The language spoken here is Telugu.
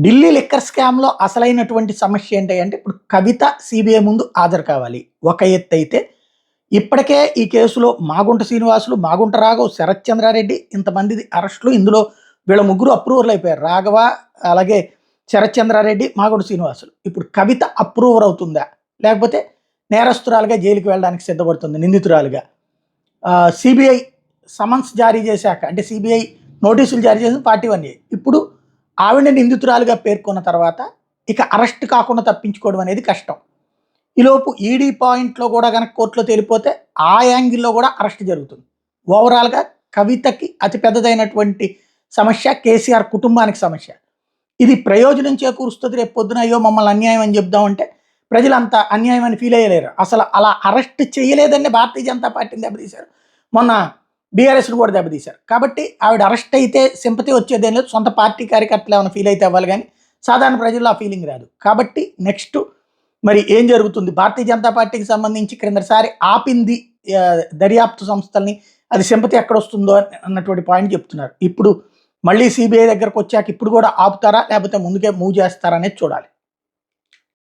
ఢిల్లీ లిక్కర్ స్కామ్‌లో అసలైనటువంటి సమస్య ఏంటి అంటే, ఇప్పుడు కవిత సీబీఐ ముందు హాజరు కావాలి. ఒక ఎత్తైతే, ఇప్పటికే ఈ కేసులో మాగుంట శ్రీనివాసులు, మాగుంట రాఘవ్, శరత్ చంద్రారెడ్డి ఇంతమందిది అరెస్టులు. ఇందులో వీళ్ళ ముగ్గురు అప్రూవర్లు అయిపోయారు. రాఘవ, అలాగే శరత్ చంద్రారెడ్డి, మాగుంట శ్రీనివాసులు. ఇప్పుడు కవిత అప్రూవర్ అవుతుందా? లేకపోతే నేరస్తురాలుగా జైలుకి వెళ్ళడానికి సిద్ధపడుతుంది నిందితురాలుగా. సీబీఐ సమన్స్ జారీ చేశాక, అంటే సీబీఐ నోటీసులు జారీ చేసింది పార్టీ 1A. ఇప్పుడు ఆవిడ నిందితురాలుగా పేర్కొన్న తర్వాత ఇక అరెస్ట్ కాకుండా తప్పించుకోవడం అనేది కష్టం. ఈలోపు ఈడీ పాయింట్లో కూడా కనుక కోర్టులో తేలిపోతే ఆ యాంగిల్లో కూడా అరెస్ట్ జరుగుతుంది. ఓవరాల్గా కవితకి అతిపెద్దదైనటువంటి సమస్య కేసీఆర్ కుటుంబానికి సమస్య. ఇది ప్రయోజనం చేకూరుస్తుంది. రేపు పొద్దున అయ్యో మమ్మల్ని అన్యాయం అని చెప్దామంటే ప్రజలంతా అన్యాయం అని ఫీల్ అయ్యలేరు. అసలు అలా అరెస్ట్ చేయలేదని భారతీయ జనతా పార్టీని దెబ్బతీశారు. మొన్న బీఆర్ఎస్ను కూడా దెబ్బతీశారు. కాబట్టి ఆవిడ అరెస్ట్ అయితే సింపతి వచ్చేదేం లేదు. సొంత పార్టీ కార్యకర్తలు ఏమైనా ఫీల్ అయితే అవ్వాలి, కానీ సాధారణ ప్రజల్లో ఆ ఫీలింగ్ రాదు. కాబట్టి నెక్స్ట్ మరి ఏం జరుగుతుంది? భారతీయ జనతా పార్టీకి సంబంధించి క్రిందసారి ఆపింది దర్యాప్తు సంస్థల్ని, అది సింపతి ఎక్కడ వస్తుందో అన్నటువంటి పాయింట్ చెప్తున్నారు. ఇప్పుడు మళ్ళీ సిబిఐ దగ్గరకు వచ్చాక ఇప్పుడు కూడా ఆపుతారా, లేకపోతే ముందుకే మూవ్ చేస్తారా అనేది చూడాలి.